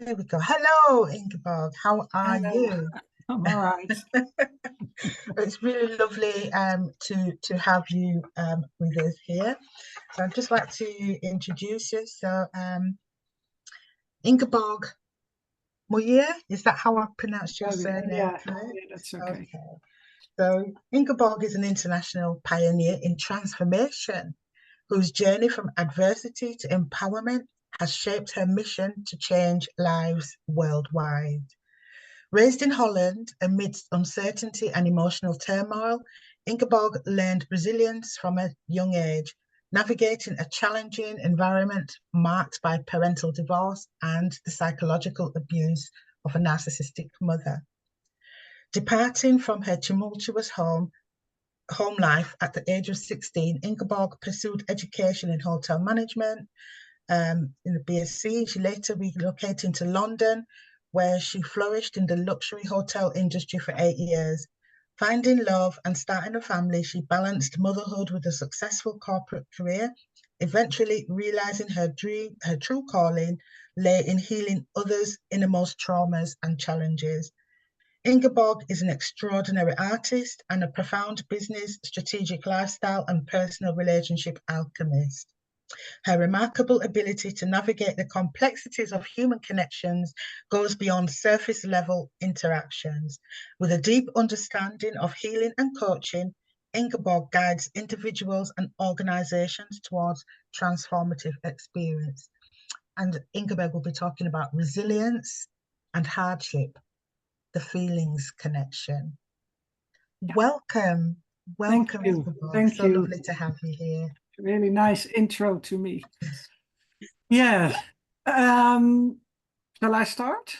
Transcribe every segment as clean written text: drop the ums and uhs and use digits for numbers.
There we go. Hello, Ingeborg. How are Hello. you? I'm all right. It's really lovely to have you with us here. So I'd just like to introduce you. So Ingeborg Mooiweer, is that how I pronounced your surname? Yeah, Correct? that's okay. Okay. So Ingeborg is an international pioneer in transformation whose journey from adversity to empowerment has shaped her mission to change lives worldwide. Raised in Holland amidst uncertainty and emotional turmoil, Ingeborg learned resilience from a young age, navigating a challenging environment marked by parental divorce and the psychological abuse of a narcissistic mother. Departing from her tumultuous home life at the age of 16, Ingeborg pursued education in hotel management in the BSc. She later relocated to London, where she flourished in the luxury hotel industry for 8 years. Finding love and starting a family, she balanced motherhood with a successful corporate career, eventually realizing her true calling lay in healing others' innermost traumas and challenges. Ingeborg is an extraordinary artist and a profound business, strategic lifestyle, and personal relationship alchemist. Her remarkable ability to navigate the complexities of human connections goes beyond surface level interactions. With a deep understanding of healing and coaching, Ingeborg guides individuals and organizations towards transformative experience. And Ingeborg will be talking about resilience and hardship, the feelings connection. Yeah. Welcome. Welcome, Thank you. Ingeborg. Thank so you. Lovely to have you here. Really nice intro to me. Yeah. Shall I start?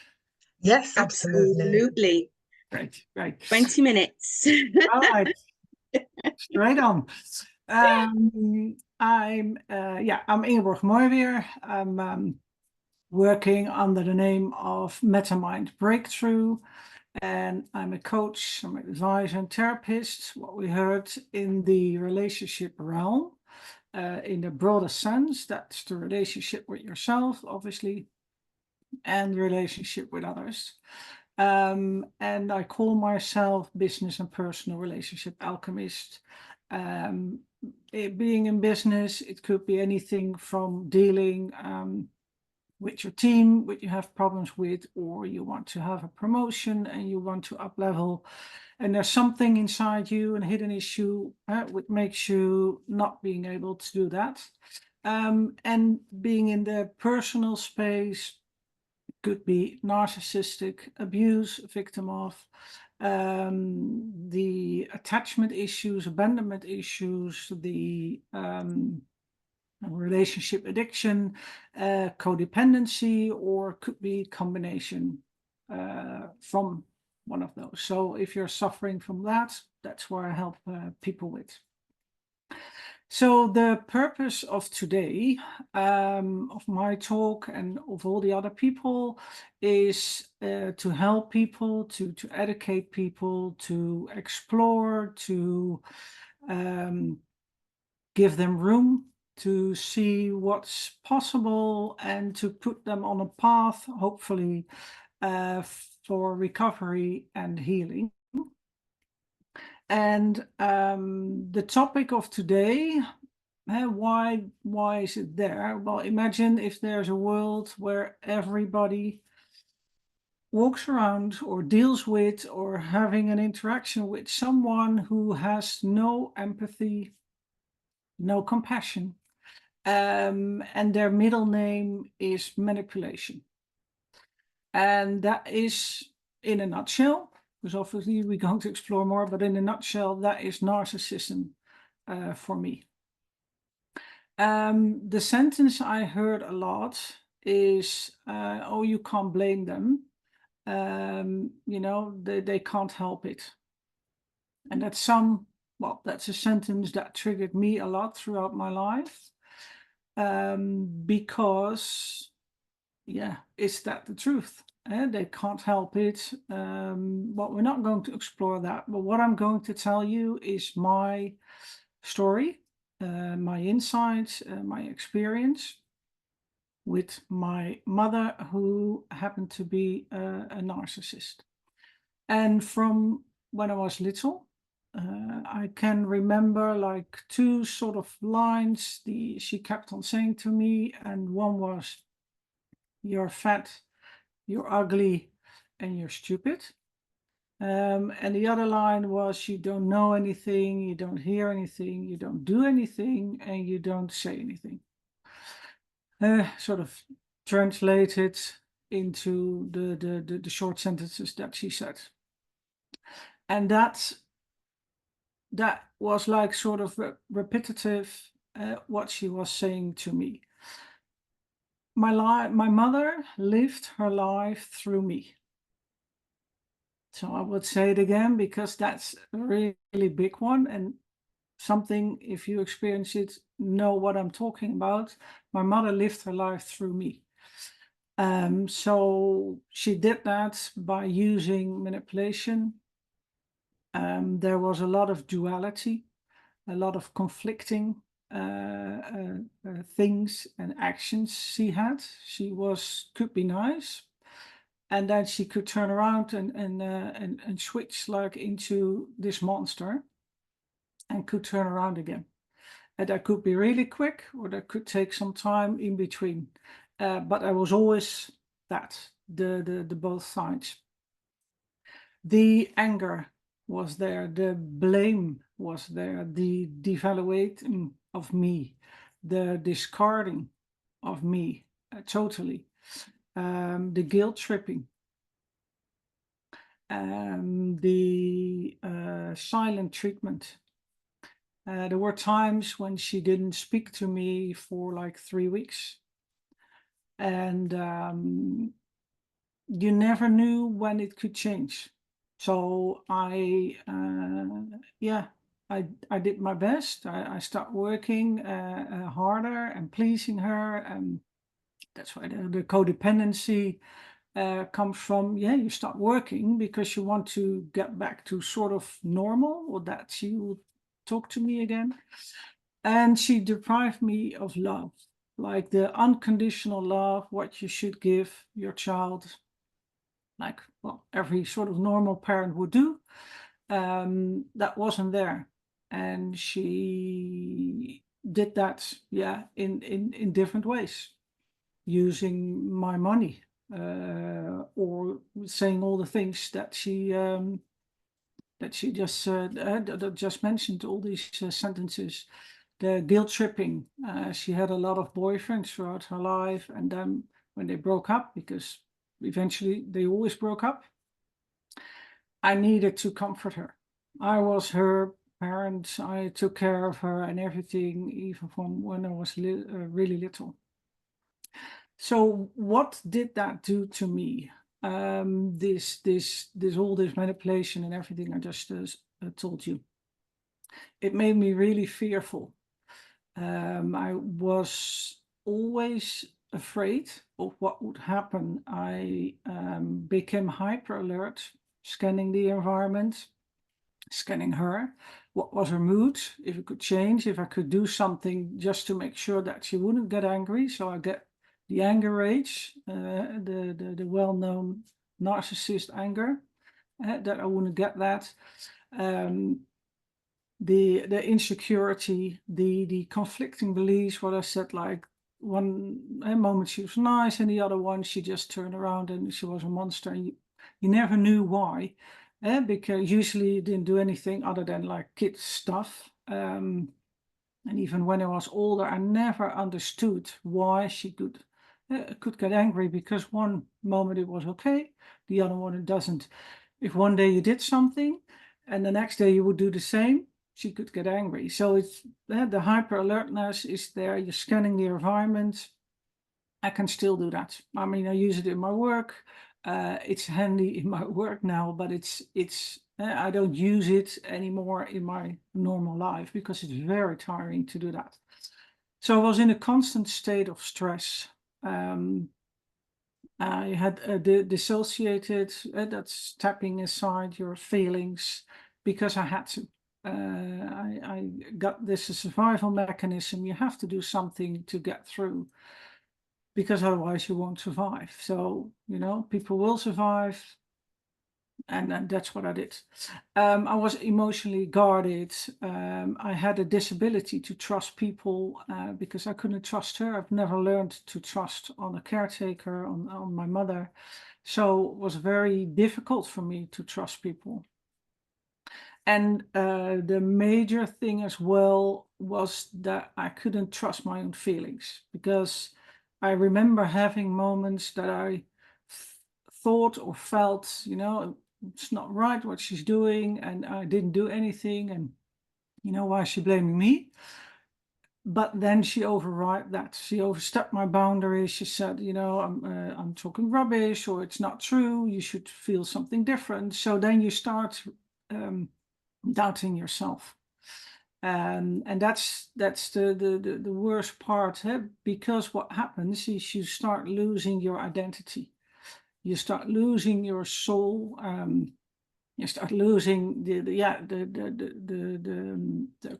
Yes, absolutely. Great. 20 minutes. All right. Straight on. I'm Ingeborg Mooiweer. I'm working under the name of MetaMind Breakthrough, and I'm a coach, I'm an advisor and therapist. What we heard in the relationship realm, in the broader sense, that's the relationship with yourself, obviously, and the relationship with others. And I call myself business and personal relationship alchemist. Being in business, it could be anything from dealing with your team, which you have problems with, or you want to have a promotion and you want to up level, and there's something inside you, a hidden issue, which makes you not being able to do that. And being in the personal space could be narcissistic abuse, victim of, the attachment issues, abandonment issues, the relationship addiction, codependency, or could be combination from one of those. So if you're suffering from that, that's where I help people with. So the purpose of today, of my talk and of all the other people, is to help people, to educate people, to explore, to give them room to see what's possible and to put them on a path, hopefully, for recovery and healing. And the topic of today, why is it there? Well, imagine if there's a world where everybody walks around or deals with or having an interaction with someone who has no empathy, no compassion, and their middle name is manipulation. And that is, in a nutshell, because obviously we're going to explore more, but in a nutshell, that is narcissism for me. The sentence I heard a lot is, oh, you can't blame them. They can't help it. And that's a sentence that triggered me a lot throughout my life. Because, is that the truth? They can't help it. Well, we're not going to explore that, but what I'm going to tell you is my story, my insights, my experience. with my mother, who happened to be a narcissist. And from when I was little, I can remember like two sort of lines she kept on saying to me, and one was, "You're fat, you're ugly, and you're stupid." And the other line was, "You don't know anything, you don't hear anything, you don't do anything, and you don't say anything." Sort of translated into the short sentences that she said. And that was like sort of repetitive, what she was saying to me. My mother lived her life through me. So I would say it again, because that's a really big one, and something, if you experience it, know what I'm talking about. My mother lived her life through me. So she did that by using manipulation. There was a lot of duality, a lot of conflicting things and actions she had. She could be nice, and then she could turn around and switch like into this monster, and could turn around again. And that could be really quick, or that could take some time in between. But I was always the both sides. The anger was there, the blame was there, the devaluating of me, the discarding of me, totally, the guilt tripping, the silent treatment. There were times when she didn't speak to me for like 3 weeks, and you never knew when it could change. So I did my best. I started working harder and pleasing her, and that's why the codependency comes from. Yeah, you start working because you want to get back to sort of normal, or that she would talk to me again. And she deprived me of love, like the unconditional love, what you should give your child, like, well, every sort of normal parent would do. That wasn't there. And she did that, in different ways, using my money, or saying all the things that she just mentioned, all these sentences. The guilt tripping. She had a lot of boyfriends throughout her life, and then when they broke up, because eventually they always broke up, I needed to comfort her. I was her parent. I took care of her and everything, even from when I was really little. So what did that do to me? This all this manipulation and everything I just told you. It made me really fearful. I was always afraid of what would happen. I became hyper alert, scanning the environment, scanning her. What was her mood? If it could change, if I could do something just to make sure that she wouldn't get angry. So I get the anger rage, the well-known narcissist anger, that I wouldn't get that. The insecurity, the conflicting beliefs, what I said, like one moment she was nice, and the other one she just turned around and she was a monster. And you never knew why, because usually you didn't do anything other than like kid stuff. And even when I was older, I never understood why she could get angry, because one moment it was okay, the other one it doesn't. If one day you did something and the next day you would do the same, she could get angry. So it's the hyper alertness is there. You're scanning the environment. I can still do that. I mean, I use it in my work. It's handy in my work now, but it's I don't use it anymore in my normal life, because it's very tiring to do that. So I was in a constant state of stress. I had dissociated, that's tapping aside your feelings, because I had to. I got this a survival mechanism. You have to do something to get through. because otherwise you won't survive. So, you know, people will survive. And that's what I did. I was emotionally guarded. I had a disability to trust people because I couldn't trust her. I've never learned to trust on a caretaker, on my mother. So it was very difficult for me to trust people. And the major thing as well was that I couldn't trust my own feelings, because I remember having moments that I thought or felt, you know, it's not right what she's doing, and I didn't do anything, and you know, why is she blaming me? But then she override that. She overstepped my boundaries. She said, you know, I'm talking rubbish, or it's not true. You should feel something different. So then you start doubting yourself. And that's the worst part, because what happens is you start losing your identity. You start losing your soul. You start losing the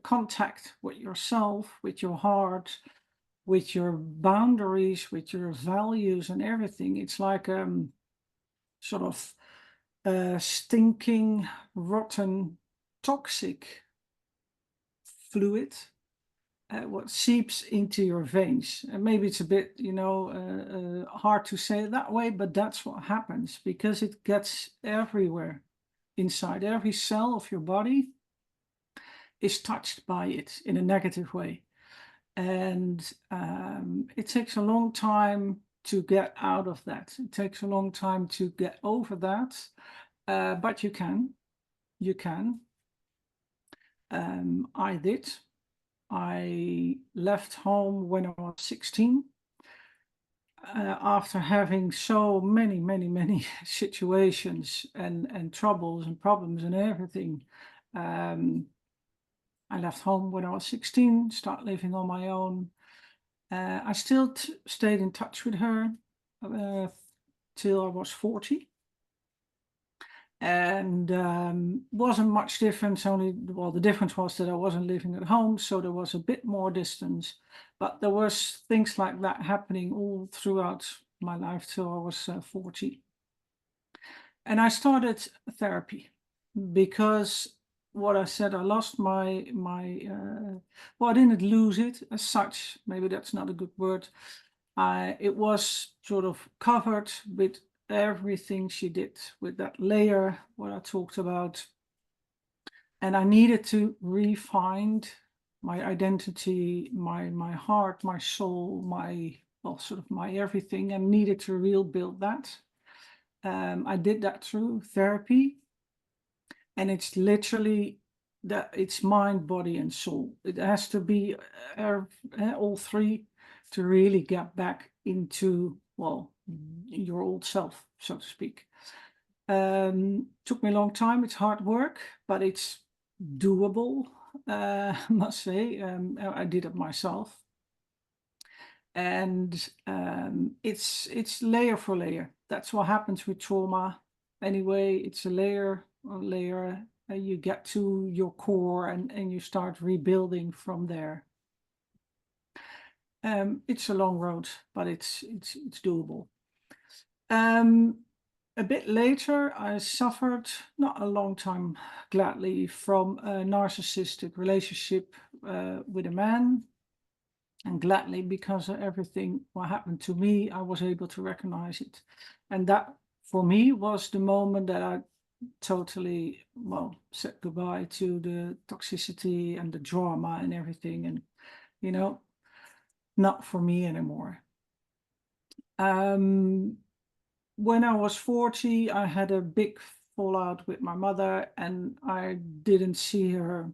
contact with yourself, with your heart, with your boundaries, with your values and everything. It's like sort of stinking, rotten, toxic fluid what seeps into your veins. And maybe it's a bit, you know, hard to say it that way, but that's what happens, because it gets everywhere. Inside every cell of your body is touched by it in a negative way. And it takes a long time to get out of that. It takes a long time to get over that. But you can. You can. I did. I left home when I was 16. After having so many situations and troubles and problems and everything, I left home when I was 16, start living on my own. I still stayed in touch with her till I was 40. And wasn't much difference, only, well, the difference was that I wasn't living at home, so there was a bit more distance, but there was things like that happening all throughout my life till I was 40. And I started therapy because what I said, I lost my well, I didn't lose it as such, maybe that's not a good word. It was sort of covered with everything she did, with that layer, what I talked about. And I needed to re-find my identity, my heart, my soul, well, sort of my everything, and needed to rebuild that. I did that through therapy. And it's literally that it's mind, body, and soul. It has to be all three to really get back into, well, your old self, so to speak. Took me a long time. It's hard work, but it's doable, I must say. I did it myself. And it's layer for layer. That's what happens with trauma. Anyway, it's a layer on layer. You get to your core and you start rebuilding from there. It's a long road, but it's doable. A bit later, I suffered, not a long time, gladly, from a narcissistic relationship with a man. And gladly, because of everything what happened to me, I was able to recognize it. And that, for me, was the moment that I totally, well, said goodbye to the toxicity and the drama and everything. And, you know, not for me anymore. When I was 40, I had a big fallout with my mother, and I didn't see her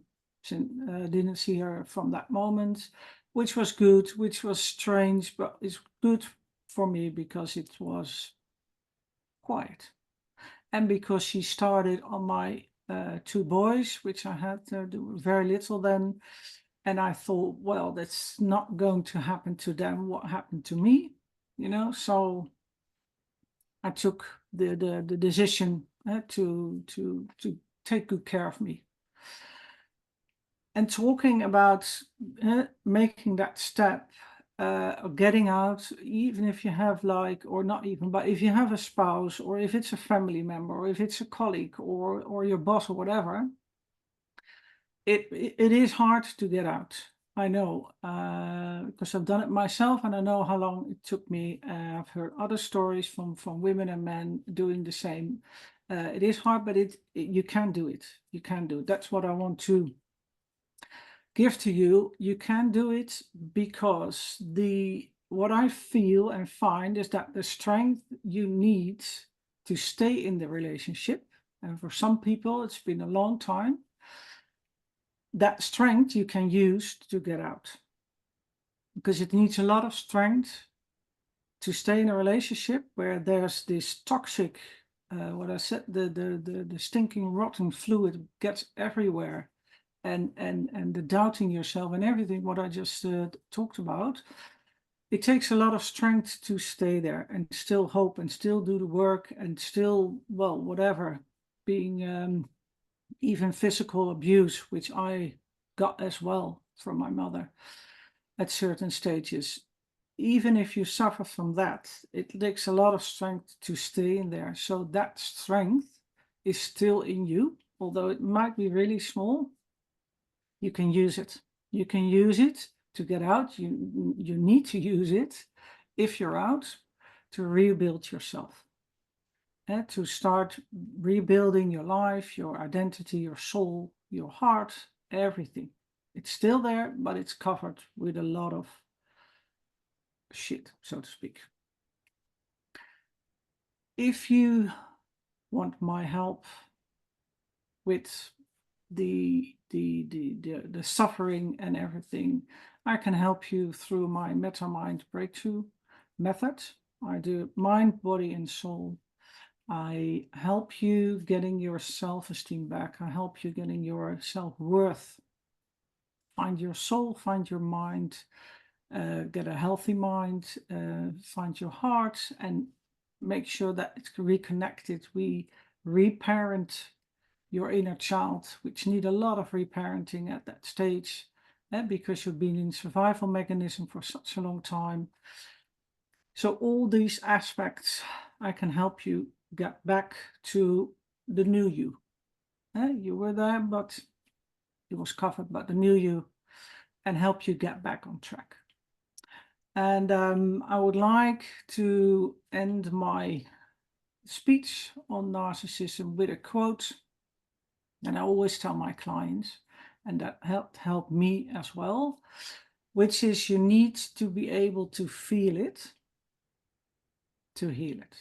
from that moment, which was good, which was strange, but it's good for me because it was quiet. And because she started on my 2 boys, which I had very little then. And I thought, well, that's not going to happen to them what happened to me, you know. So I took the decision to take good care of me. And talking about making that step getting out, even if you have like, or not even, but if you have a spouse, or if it's a family member, or if it's a colleague, or your boss, or whatever, it is hard to get out. I know, because I've done it myself, and I know how long it took me. I've heard other stories from women and men doing the same. It is hard, but you can do it. You can do it. That's what I want to give to you. You can do it, because what I feel and find is that the strength you need to stay in the relationship, and for some people it's been a long time, that strength you can use to get out, because it needs a lot of strength to stay in a relationship where there's this toxic, what I said, the stinking rotten fluid gets everywhere, and the doubting yourself and everything what I just talked about. It takes a lot of strength to stay there and still hope and still do the work and still, well, whatever, being even physical abuse, which I got as well from my mother at certain stages. Even if you suffer from that, it takes a lot of strength to stay in there. So that strength is still in you, although it might be really small. You can use it. You can use it to get out. You need to use it if you're out to rebuild yourself. To start rebuilding your life, your identity, your soul, your heart, everything. It's still there, but it's covered with a lot of shit, so to speak. If you want my help with the suffering and everything, I can help you through my MetaMind Breakthrough method. I do mind, body, and soul. I help you getting your self-esteem back. I help you getting your self-worth. Find your soul, find your mind, get a healthy mind, find your heart, and make sure that it's reconnected. We reparent your inner child, which need a lot of reparenting at that stage, because you've been in survival mechanism for such a long time. So all these aspects, I can help you get back to the new you. You were there, but it was covered, but the new you, and help you get back on track. And I would like to end my speech on narcissism with a quote. And I always tell my clients, and that helped me as well, which is, you need to be able to feel it to heal it.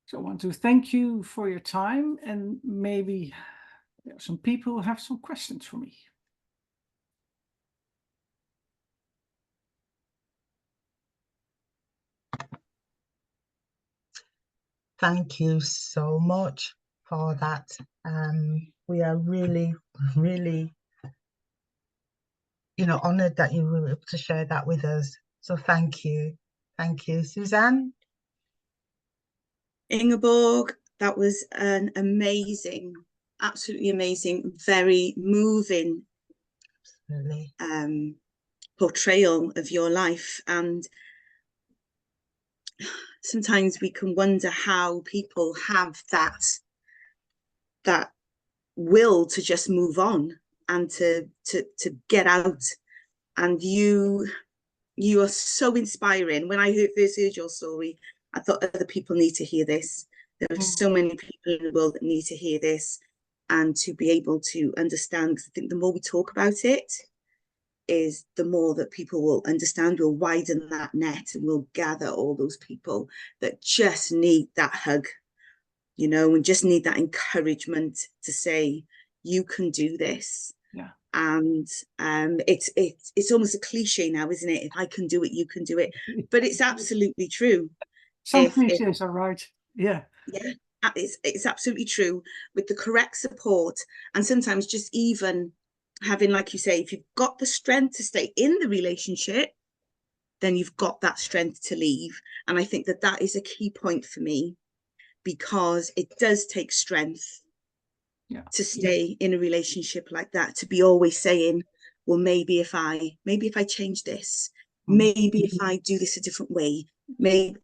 So I want to thank you for your time, and maybe there are some people who have some questions for me. Thank you so much for that. We are really, really, honored that you were able to share that with us. So thank you. Thank you. Suzanne? Ingeborg, that was an amazing, absolutely amazing, very moving portrayal of your life. And sometimes we can wonder how people have that will to just move on and to get out. And you are so inspiring. When I first heard your story, I thought other people need to hear this. There are so many people in the world that need to hear this, and to be able to understand, because I think the more we talk about it, is the more that people will understand. We'll widen that net, and we'll gather all those people that just need that hug, and just need that encouragement to say, you can do this. Yeah. And it's almost a cliche now, isn't it? If I can do it, you can do it. But it's absolutely true. Some cliches are right. Yeah. Yeah, it's absolutely true. With the correct support, and sometimes just even having, like you say, if you've got the strength to stay in the relationship, then you've got that strength to leave. And I think that is a key point for me, because it does take strength to stay in a relationship like that, to be always saying, well, maybe if I change this, maybe if I do this a different way,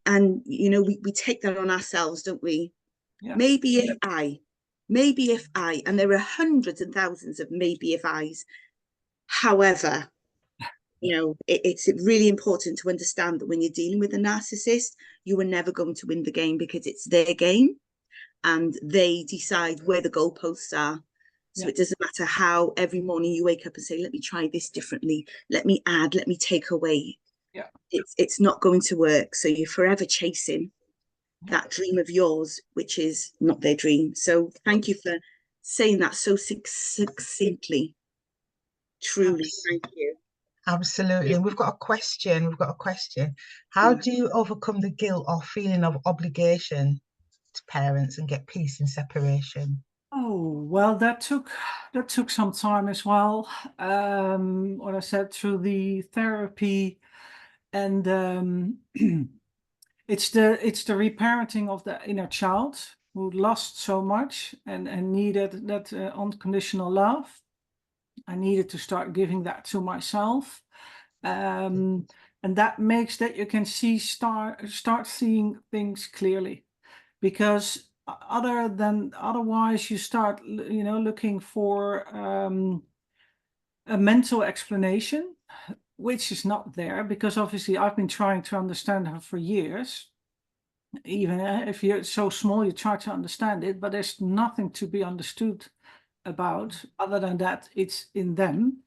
and you know, we take that on ourselves, don't we? Yeah. Maybe if I, and there are hundreds and thousands of maybe if I's. However, you know, it's really important to understand that when you're dealing with a narcissist, you are never going to win the game, because it's their game and they decide where the goalposts are. So it doesn't matter how every morning you wake up and say, let me try this differently, let me add, let me take away. Yeah. It's not going to work. So you're forever chasing that dream of yours, which is not their dream. So thank you for saying that so succinctly. Truly, thank you. Absolutely. We've got a question. How do you overcome the guilt or feeling of obligation to parents and get peace in separation? Oh, well, that took some time as well. What I said, through the therapy, and it's the reparenting of the inner child who lost so much and needed that unconditional love. I needed to start giving that to myself, and that makes that you can start seeing things clearly, because otherwise you start, you know, looking for a mental explanation, which is not there, because obviously I've been trying to understand her for years. Even if you're so small, you try to understand it, but there's nothing to be understood about other than that it's in them.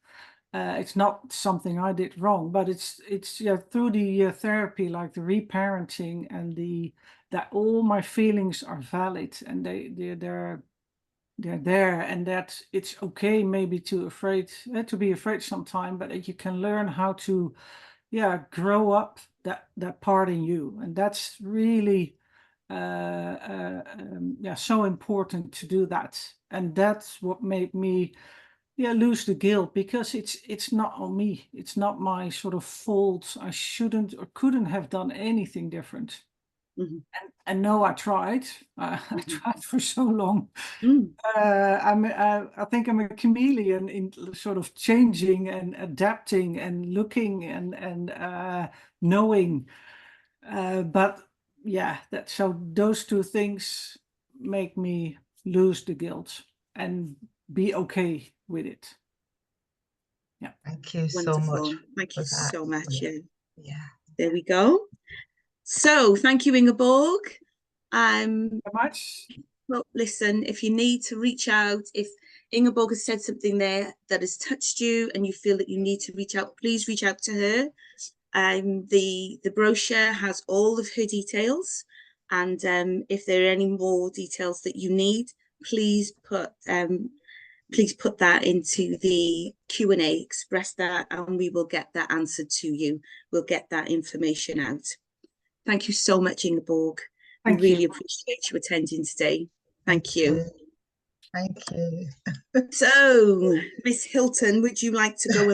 It's not something I did wrong, but it's through the therapy, like the reparenting, and that all my feelings are valid, and they're there, and that it's okay maybe to be afraid sometime, but that you can learn how to grow up that part in you, and that's really so important to do that. And that's what made me lose the guilt, because it's not on me, it's not my sort of fault. I shouldn't or couldn't have done anything different. And no, I tried. I tried for so long. I think I'm a chameleon in sort of changing and adapting and looking and knowing. But yeah, so those two things make me lose the guilt and be okay with it. Yeah. Thank you Wonderful. so much. Thank you so much. Yeah. There we go. So thank you, Ingeborg. Very much. Well, listen, if you need to reach out, if Ingeborg has said something there that has touched you and you feel that you need to reach out, please reach out to her. The brochure has all of her details, and if there are any more details that you need, please put that into the Q&A, express that, and we will get that answered to you. We'll get that information out. Thank you so much, Ingeborg. We really appreciate you attending today. Thank you. Thank you. So, Miss Hilton, would you like to go